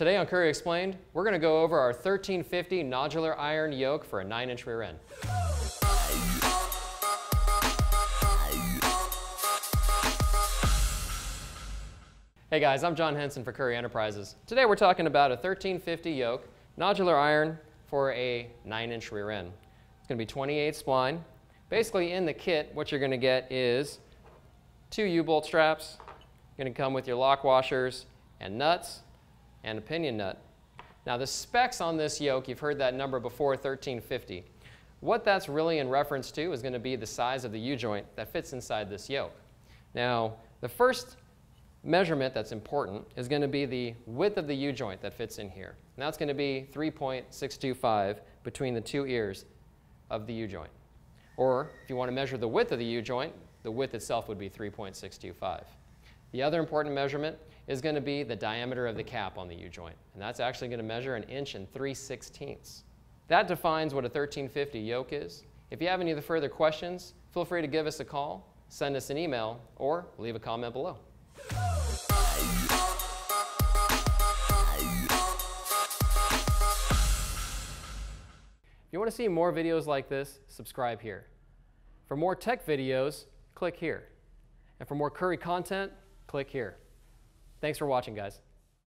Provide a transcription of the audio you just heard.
Today on Currie Explained, we're going to go over our 1350 nodular iron yoke for a 9-inch rear end. Hey guys, I'm John Henson for Currie Enterprises. Today we're talking about a 1350 yoke, nodular iron for a 9-inch rear end. It's going to be 28 spline. Basically in the kit, what you're going to get is 2 U-bolt straps. You're going to come with your lock washers and nuts and a pinion nut. Now the specs on this yoke, you've heard that number before, 1350. What that's really in reference to is going to be the size of the U-joint that fits inside this yoke. Now the first measurement that's important is going to be the width of the U-joint that fits in here. And that's going to be 3.625 between the 2 ears of the U-joint. Or if you want to measure the width of the U-joint, the width itself would be 3.625. The other important measurement is going to be the diameter of the cap on the U-joint. And that's actually going to measure 1 3/16 inches. That defines what a 1350 yoke is. If you have any further questions, feel free to give us a call, send us an email, or leave a comment below. If you want to see more videos like this, subscribe here. For more tech videos, click here. And for more Currie content, click here. Thanks for watching, guys.